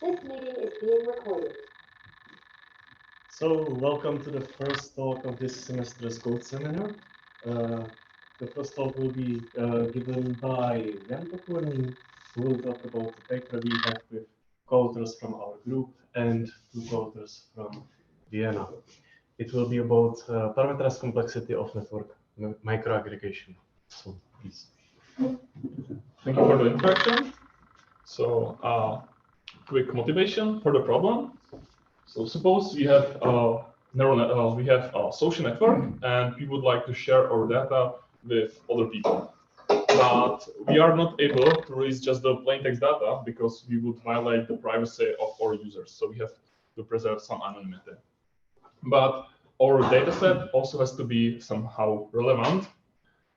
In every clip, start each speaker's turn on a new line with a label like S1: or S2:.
S1: This meeting is being recorded.
S2: So, welcome to the first talk of this semester's code seminar. The first talk will be given by Pokorný, who will talk about the paper we have with co-authors from our group and two co-authors from Vienna. It will be about parameterized complexity of network microaggregation. So, please.
S3: Thank you for the introduction. So, quick motivation for the problem. So, suppose we have a social network, and we would like to share our data with other people. But we are not able to release just the plain text data because we would violate the privacy of our users. So we have to preserve some anonymity. But our dataset also has to be somehow relevant.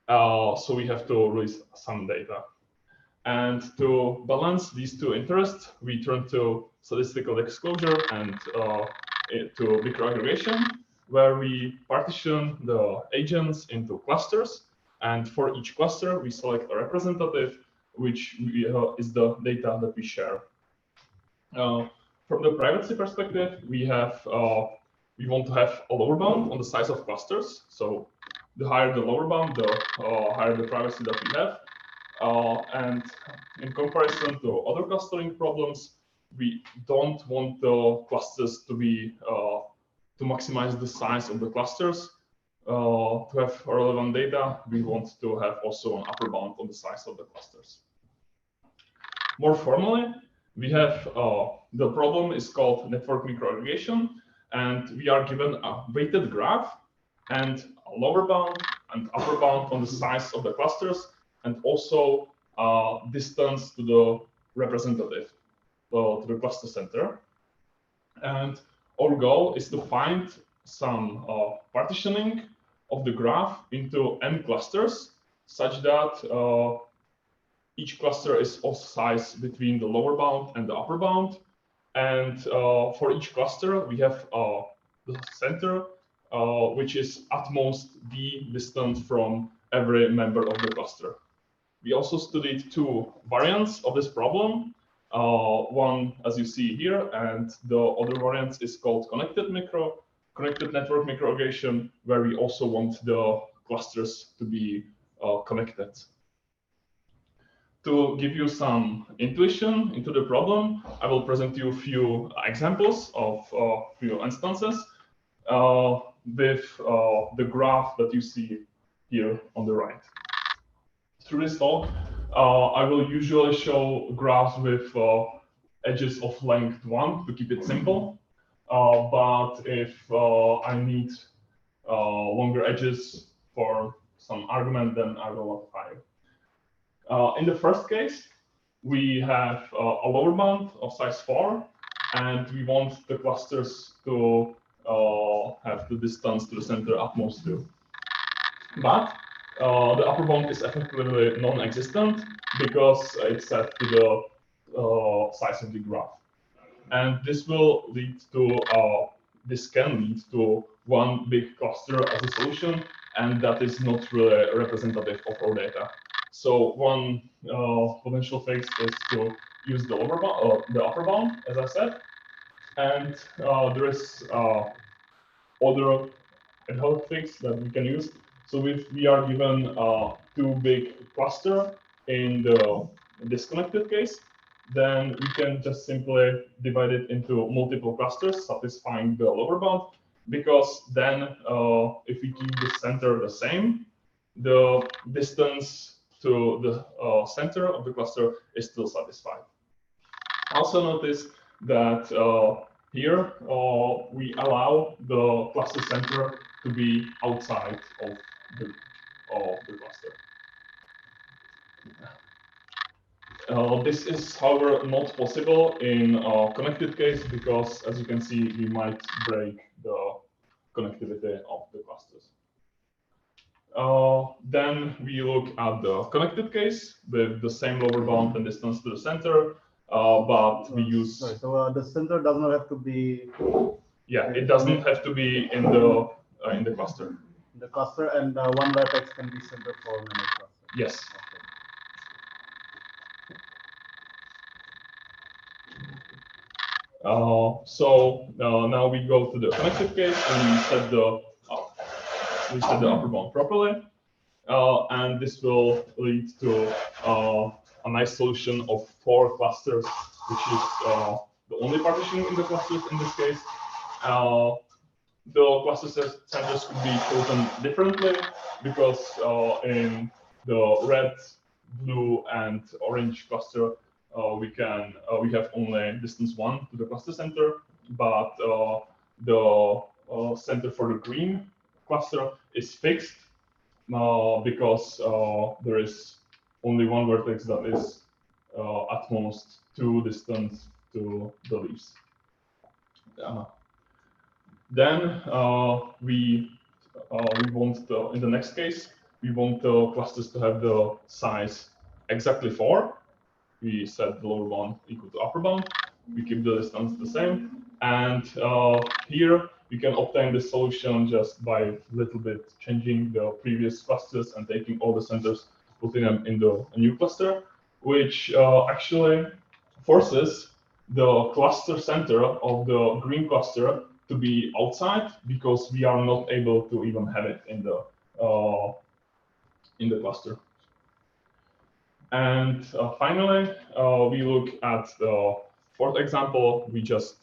S3: So we have to release some data. And to balance these two interests, we turn to statistical disclosure and to microaggregation, where we partition the agents into clusters. And for each cluster, we select a representative, which is the data that we share. From the privacy perspective, we want to have a lower bound on the size of clusters. So the higher the lower bound, the higher the privacy that we have. And in comparison to other clustering problems, we don't want the clusters to be to maximize the size of the clusters. To have relevant data, we want to have also an upper bound on the size of the clusters. More formally, we have the problem is called network microaggregation, and we are given a weighted graph and a lower bound and upper bound on the size of the clusters, and also distance to the representative, to the cluster center. And our goal is to find some partitioning of the graph into n clusters, such that each cluster is of size between the lower bound and the upper bound. And for each cluster, we have the center, which is at most the distance from every member of the cluster. We also studied two variants of this problem. One, as you see here, and the other variant is called connected network microaggregation, where we also want the clusters to be connected. To give you some intuition into the problem, I will present you a few examples of few instances with the graph that you see here on the right. Through this talk, I will usually show graphs with edges of length 1 to keep it simple. But if I need longer edges for some argument, then I will apply. In the first case, we have a lower bound of size 4, and we want the clusters to have the distance to the center at most 2. But the upper bound is effectively non-existent because it's set to the size of the graph. And this will lead to, this can lead to one big cluster as a solution, and that is not really representative of our data. So one potential fix is to use the upper bound, as I said, and there is other ad hoc fix that we can use. So if we are given too big cluster in the disconnected case, then we can just simply divide it into multiple clusters satisfying the lower bound, because then if we keep the center the same, the distance to the center of the cluster is still satisfied. Also notice that here we allow the cluster center to be outside of the cluster. This is, however, not possible in a connected case because, as you can see, we might break the connectivity of the clusters. Then we look at the connected case with the same lower bound and distance to the center, but we use.
S4: Sorry, so the center does not have to be.
S3: Yeah, it doesn't have to be in the cluster.
S4: The cluster, and one vertex can be center for many clusters.
S3: Yes. Now we go to the connected case and we set the upper bound properly, and this will lead to a nice solution of 4 clusters, which is the only partition in the clusters in this case. The cluster centers could be chosen differently because in the red, blue, and orange cluster we have only distance 1 to the cluster center, but the center for the green cluster is fixed because there is only one vertex that is at most 2 distance to the leaves. Then we want in the next case we want the clusters to have the size exactly 4. We set the lower bound equal to upper bound. We keep the distance the same, and here we can obtain this solution just by a little bit changing the previous clusters and taking all the centers, putting them in the new cluster, which actually forces the cluster center of the green cluster to be outside because we are not able to even have it in the cluster. And finally, we look at the 4th example. We just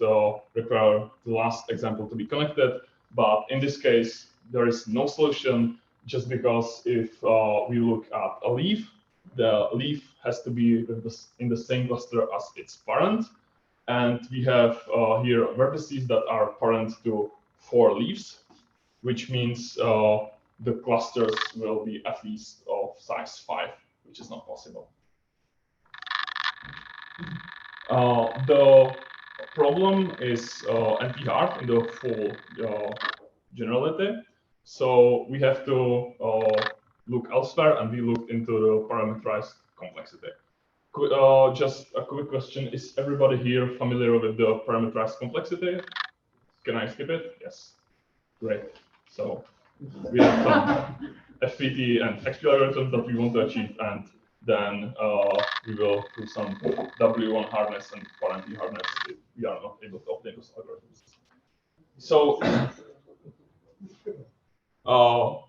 S3: require the last example to be connected, but in this case, there is no solution just because if we look at a leaf, the leaf has to be in the same cluster as its parent. And we have here vertices that are parent to 4 leaves, which means the clusters will be at least of size 5, which is not possible. The problem is anti-hard in the full generality. So we have to look elsewhere, and we looked into the parameterized complexity. Just a quick question, is everybody here familiar with the parameterized complexity? Can I skip it? Yes. Great. So we have some FPT and XP algorithms that we want to achieve, and then we will do some W1 hardness and parent hardness if we are not able to obtain those algorithms. So our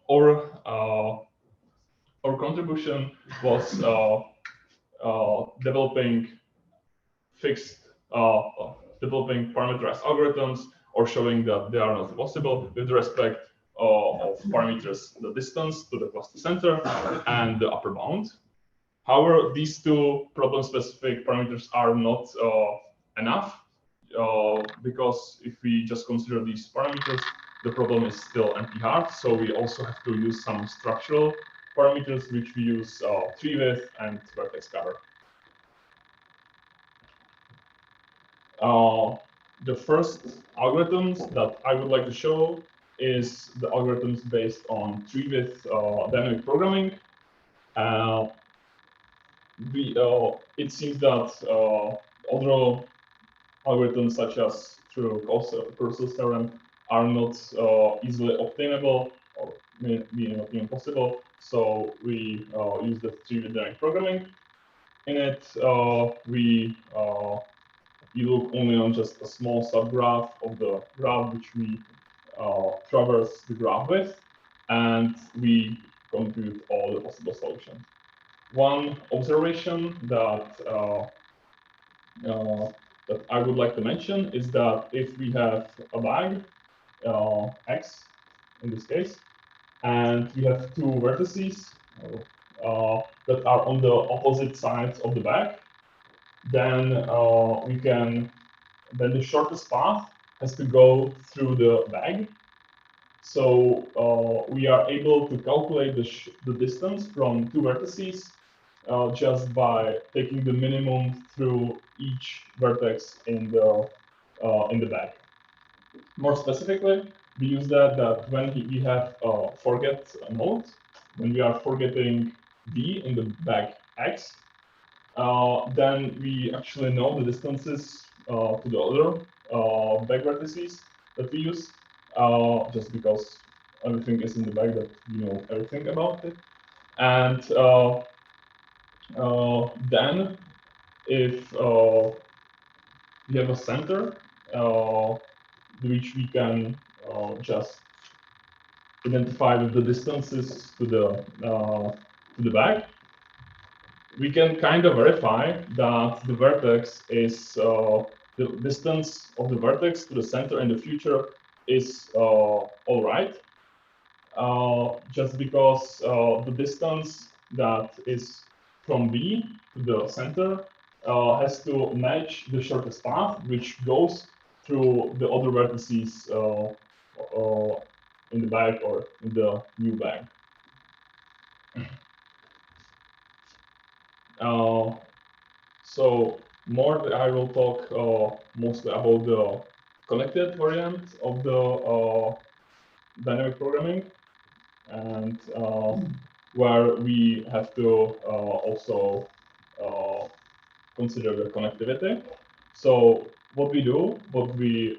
S3: contribution was developing parameterized algorithms or showing that they are not possible with respect of parameters, the distance to the cluster center and the upper bound. However, these 2 problem-specific parameters are not enough because if we just consider these parameters, the problem is still anti-hard. So we also have to use some structural parameters, which we use treewidth and vertex cover. The first algorithms that I would like to show is the algorithms based on treewidth dynamic programming. It seems that other algorithms such as through Caruso's theorem are not easily obtainable or maybe not even possible. So we use the treewidth dynamic programming. In it, we look only on just a small subgraph of the graph which we traverse the graph with, and we compute all the possible solutions. One observation that I would like to mention is that if we have a bag, X in this case, and we have 2 vertices that are on the opposite sides of the bag, then the shortest path has to go through the bag. So we are able to calculate the distance from 2 vertices just by taking the minimum through each vertex in the bag. More specifically, we use that when we have forget node, when we are forgetting D in the bag X, then we actually know the distances to the other bag vertices that we use, just because everything is in the bag that we know everything about it. And then if we have a center which we can just identify with the distances to the bag. We can kind of verify that the vertex is the distance of the vertex to the center in the future is all right, just because the distance that is from B to the center has to match the shortest path, which goes through the other vertices in the bag or in the new bag. So more I will talk mostly about the connected variant of the dynamic programming, and where we have to also consider the connectivity. So what we do, what we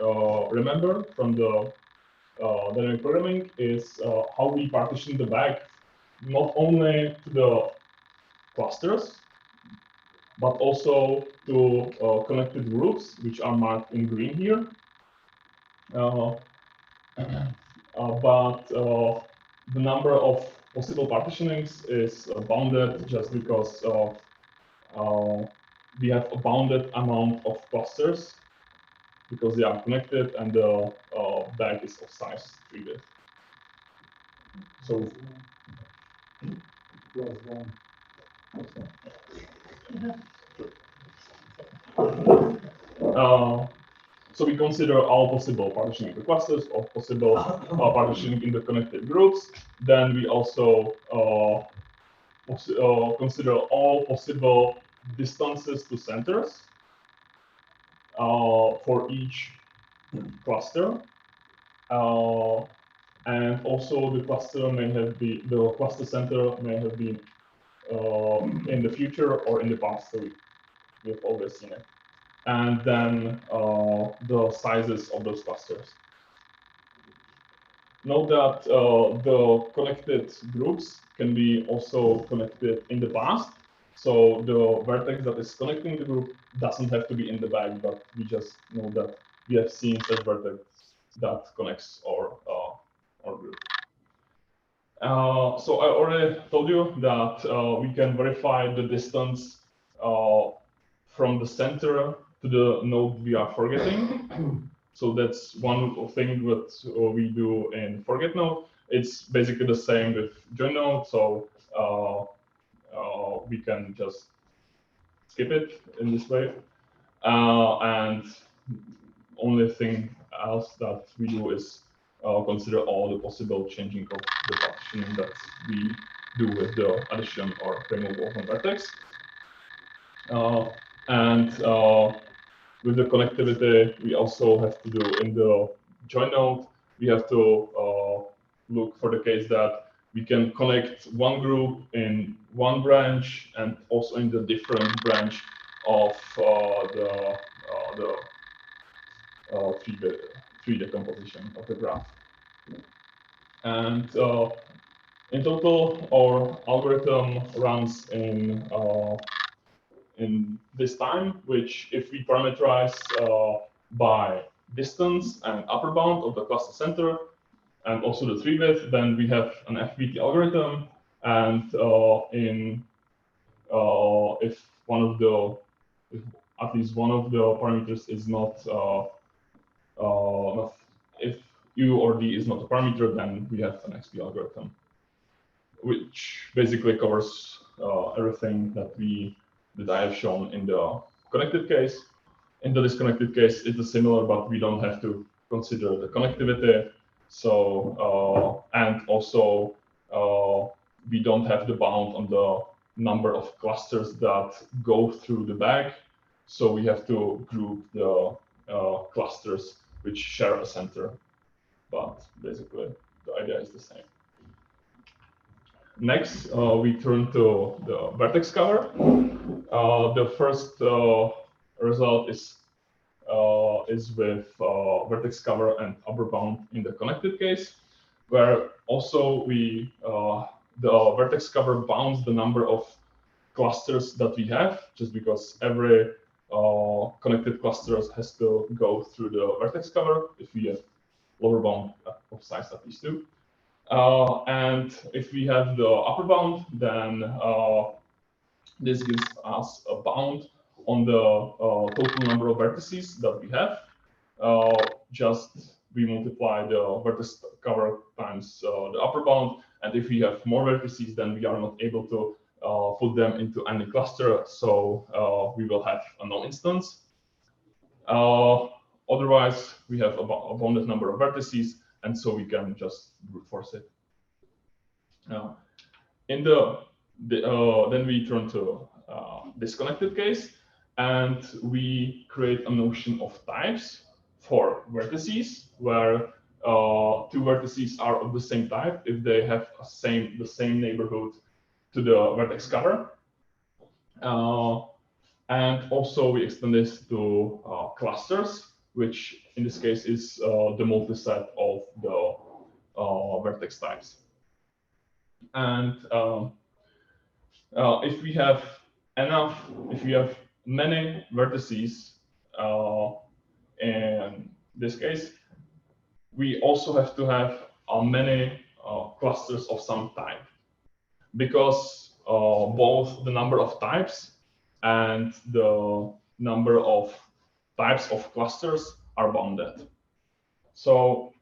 S3: remember from the dynamic programming is how we partition the bag not only to the clusters, but also to connected groups, which are marked in green here. But the number of possible partitionings is bounded just because we have a bounded amount of clusters because they are connected, and the bag is of size 3-bit. So so we consider all possible partitioning in the clusters, or possible partitioning in the connected groups. Then we also consider all possible distances to centers for each cluster. And also the cluster center may have been in the future or in the past, so we've always seen it. And then the sizes of those clusters. Note that the connected groups can be also connected in the past. So the vertex that is connecting the group doesn't have to be in the bag, but we just know that we have seen such vertex that connects our group. So I already told you that we can verify the distance from the center to the node we are forgetting. So that's one thing that we do in forget node. It's basically the same with join node. So we can just skip it in this way. And only thing else that we do is consider all the possible changing of the partitioning that we do with the addition or removal from vertex. And with the connectivity, we also have to do in the join node, we have to look for the case that we can connect one group in one branch and also in the different branch of the tree decomposition of the graph. And in total, our algorithm runs in this time, which if we parameterize by distance and upper bound of the cluster center, and also the treewidth, then we have an FBT algorithm. And if at least one of the parameters is not, if U or D is not a parameter, then we have an XP algorithm, which basically covers everything that I have shown in the connected case. In the disconnected case, it is similar, but we don't have to consider the connectivity. So and also we don't have the bound on the number of clusters that go through the bag. So we have to group the clusters which share a center. But basically, the idea is the same. Next, we turn to the vertex cover. The first result is with vertex cover and upper bound in the connected case, where also we the vertex cover bounds the number of clusters that we have, just because every connected clusters has to go through the vertex cover if we have lower bound of size at least 2. And if we have the upper bound, then this gives us a bound on the total number of vertices that we have. Just we multiply the vertex cover times the upper bound, and if we have more vertices, then we are not able to put them into any cluster, so we will have a null instance. Otherwise, we have a bounded number of vertices, and so we can just brute force it. Then we turn to disconnected case, and we create a notion of types for vertices, where 2 vertices are of the same type if they have the same neighborhood to the vertex cover. And also we extend this to clusters, which in this case is the multiset of the vertex types. And if we have many vertices, in this case, we also have to have many clusters of some type, because both the number of types and the number of types of clusters are bounded. So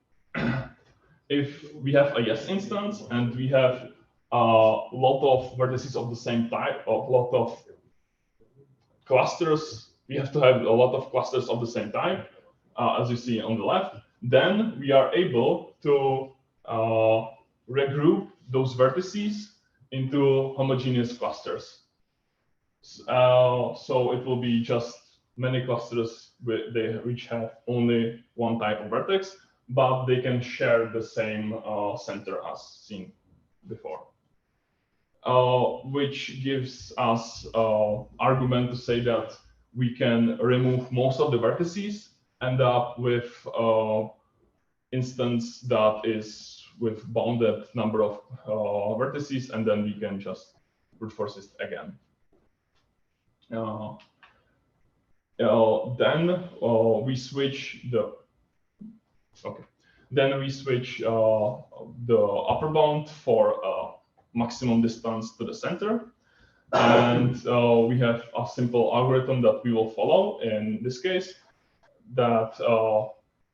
S3: if we have a yes instance and we have a lot of vertices of the same type, a lot of clusters, we have to have a lot of clusters of the same type, as you see on the left, then we are able to regroup those vertices into homogeneous clusters. So it will be just many clusters which have only one type of vertex, but they can share the same center as seen before. Which gives us argument to say that we can remove most of the vertices, end up with instance that is with bounded number of vertices, and then we can just brute force it again. Then we switch the upper bound for maximum distance to the center, and we have a simple algorithm that we will follow in this case, that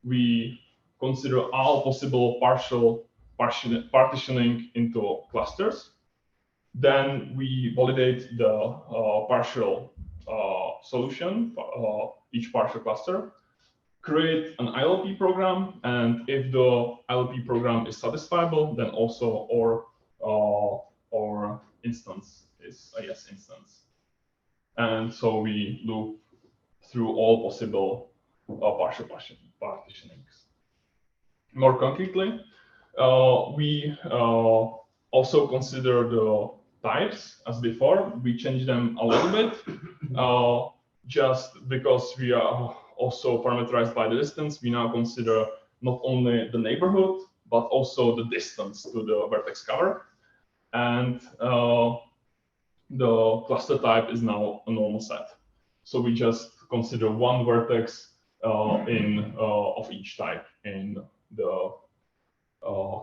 S3: we consider all possible partitioning into clusters. Then we validate the partial solution, each partial cluster, create an ILP program, and if the ILP program is satisfiable, then also our instance is a yes instance. And so we loop through all possible partial partitionings. More concretely, we also consider the types as before. We change them a little bit, just because we are also parameterized by the distance. We now consider not only the neighborhood, but also the distance to the vertex cover. And the cluster type is now a normal set. So we just consider one vertex of each type in the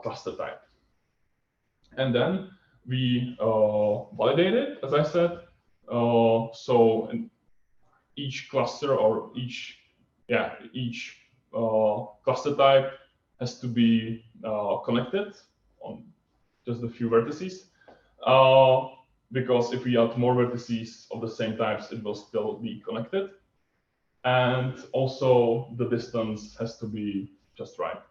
S3: cluster type. And then we validate it, as I said. So each cluster or each cluster type has to be connected on just a few vertices. Because if we add more vertices of the same types, it will still be connected. And also the distance has to be just right.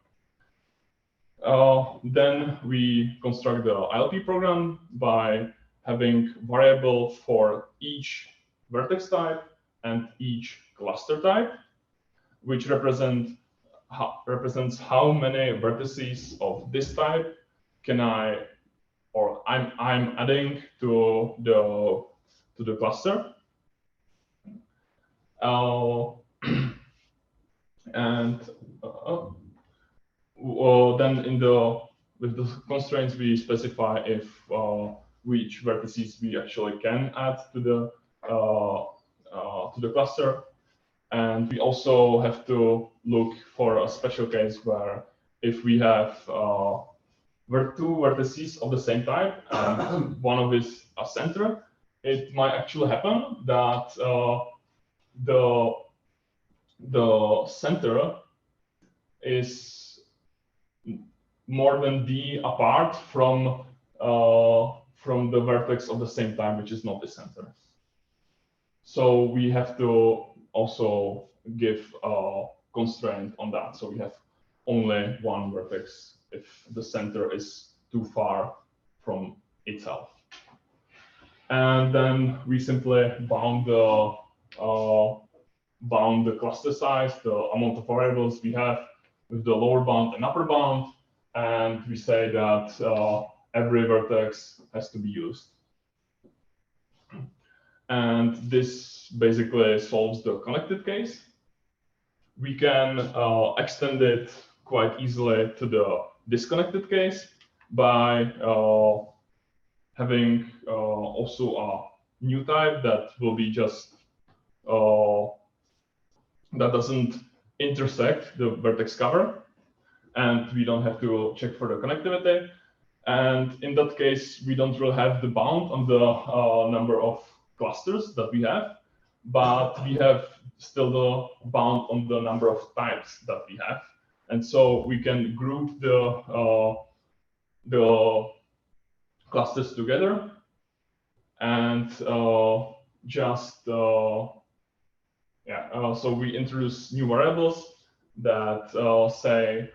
S3: Then we construct the ILP program by having variable for each vertex type and each cluster type, which represents how many vertices of this type I'm adding to the cluster. And then with the constraints, we specify which vertices we actually can add to the to the cluster. And we also have to look for a special case where if we have two vertices of the same type and one of is a center, it might actually happen that the center is more than d apart from the vertex of the same type, which is not the center. So we have to also give a constraint on that. So we have only one vertex if the center is too far from itself. And then we simply bound the cluster size, the amount of variables we have with the lower bound and upper bound, and we say that every vertex has to be used. And this basically solves the connected case. We can extend it quite easily to the disconnected case by having also a new type that will be just that doesn't intersect the vertex cover, and we don't have to check for the connectivity. And in that case, we don't really have the bound on the number of clusters that we have, but we have still the bound on the number of types that we have. And so we can group the clusters together and so we introduce new variables that say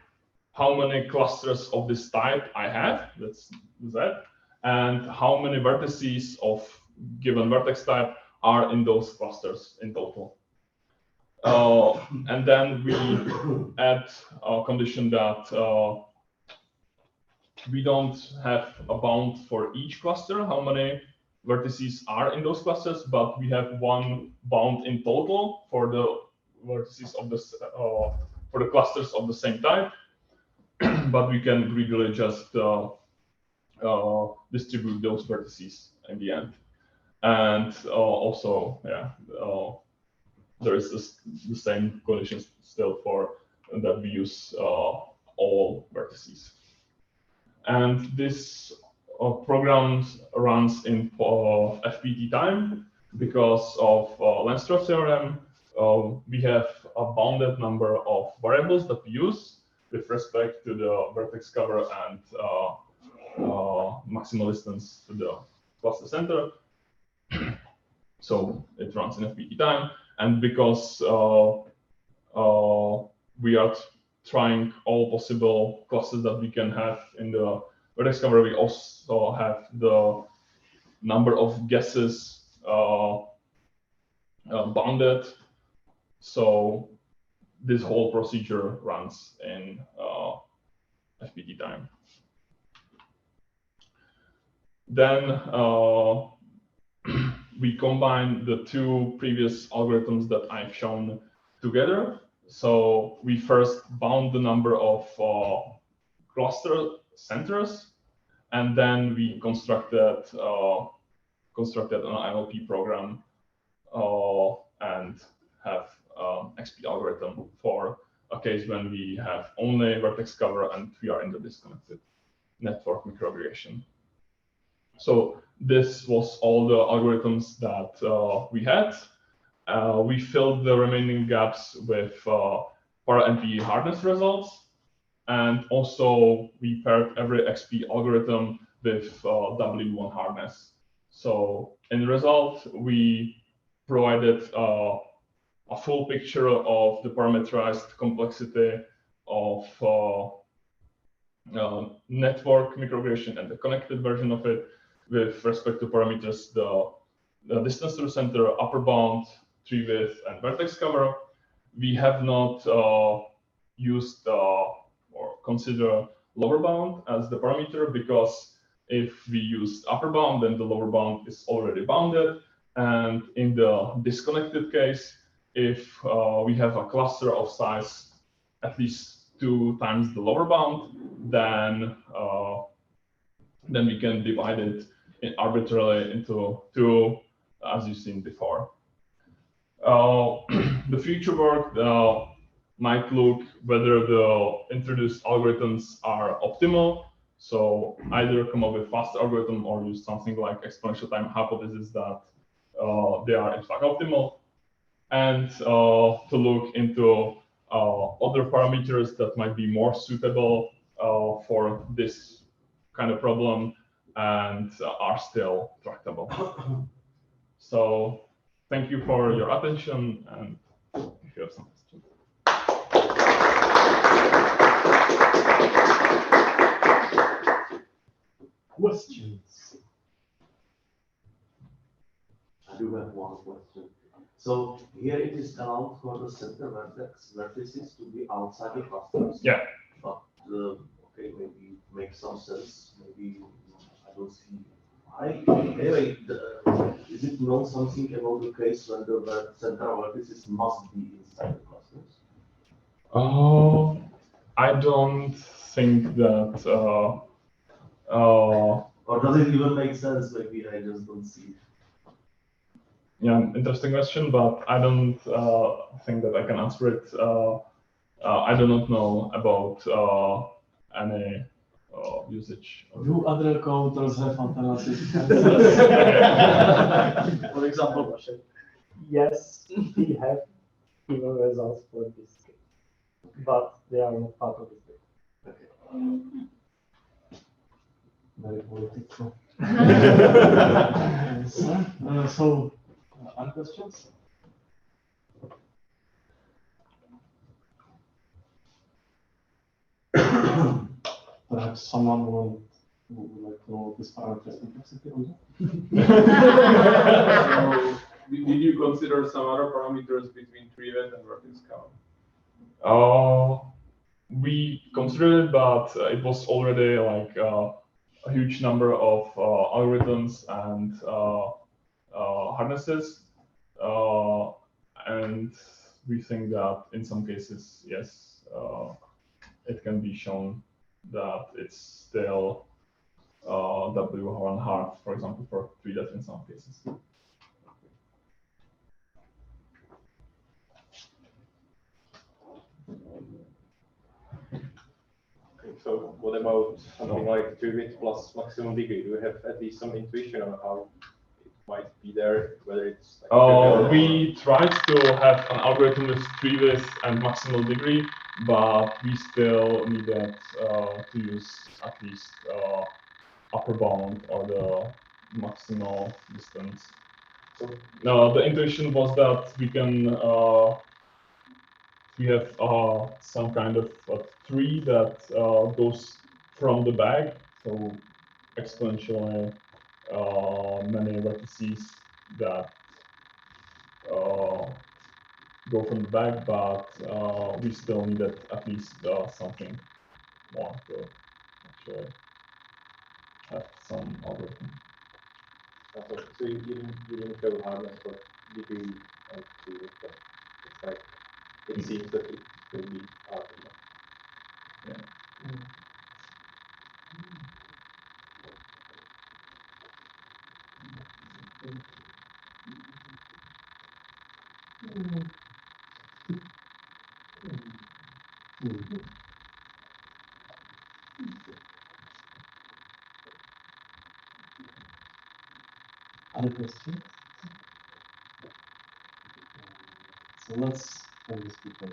S3: how many clusters of this type I have, that's that, and how many vertices of given vertex type are in those clusters in total. And then we add a condition that we don't have a bound for each cluster, how many vertices are in those clusters, but we have one bound in total for the vertices of the for the clusters of the same type. But we can greedily just distribute those vertices in the end. And also, there is the same conditions still for that we use all vertices. And this program runs in FPT time because of Lenstra theorem. We have a bounded number of variables that we use with respect to the vertex cover and maximal distance to the cluster center. So it runs in FPT time, and because we are trying all possible clusters that we can have in the vertex cover, we also have the number of guesses bounded. So this whole procedure runs in FPT time. Then we combine the two previous algorithms that I've shown together. So we first bound the number of cluster centers, and then we constructed an ILP program and have XP algorithm for a case when we have only vertex cover and we are in the disconnected network microaggregation. So this was all the algorithms that we had. We filled the remaining gaps with para-NP hardness results, and also we paired every XP algorithm with W1 hardness. So in the result, we provided a full picture of the parameterized complexity of network microaggregation and the connected version of it with respect to parameters, the distance to the center, upper bound, treewidth, and vertex cover. We have not used or consider lower bound as the parameter, because if we use upper bound, then the lower bound is already bounded. And in the disconnected case, if we have a cluster of size at least 2 times the lower bound, then we can divide it arbitrarily into 2, as you've seen before. The future work might look whether the introduced algorithms are optimal. So either come up with faster algorithm or use something like exponential time hypothesis that they are in fact optimal, and to look into other parameters that might be more suitable for this kind of problem and are still tractable. So thank you for your attention, and if you have some questions.
S2: Questions?
S5: I do have one question. So here it is allowed for the center vertices to be outside the clusters.
S3: Yeah.
S5: But okay, maybe it makes some sense. Maybe I don't see why. Anyway, is it known something about the case when the central vertices must be inside the clusters?
S3: I don't think that.
S5: Or does it even make sense? Maybe I just don't see it.
S3: Yeah, interesting question, but I don't think that I can answer it. I do not know about any usage.
S2: Do other co-authors have alternative
S4: For example,
S2: Yes, we have results for this case, but they are not part of this case.
S5: Okay.
S2: Very political. So, other questions? Perhaps someone would like to know this parameter's complexity also?
S6: So, did you consider some other parameters between treewidth and vertex count?
S3: We considered it, but it was already like a huge number of algorithms and harnesses, and we think that in some cases, yes, it can be shown that it's still W1 hard, for example, for treewidth in some cases.
S7: So what about something like treewidth plus maximum degree? Do you have at least some intuition on how it might be there, whether it's like
S3: we tried to have an algorithm with treewidth and maximal degree, but we still needed to use at least upper bound or the maximal distance. So no, the intuition was that we can we have some kind of a tree that goes from the bag, so exponentially many vertices that go from the bag, but we still needed at least something more to actually have some algorithm.
S7: So you didn't show hardness for degree and treewidth, but it's like it seems that it will be hard.
S3: Yeah.
S2: Other questions? So let's end this before.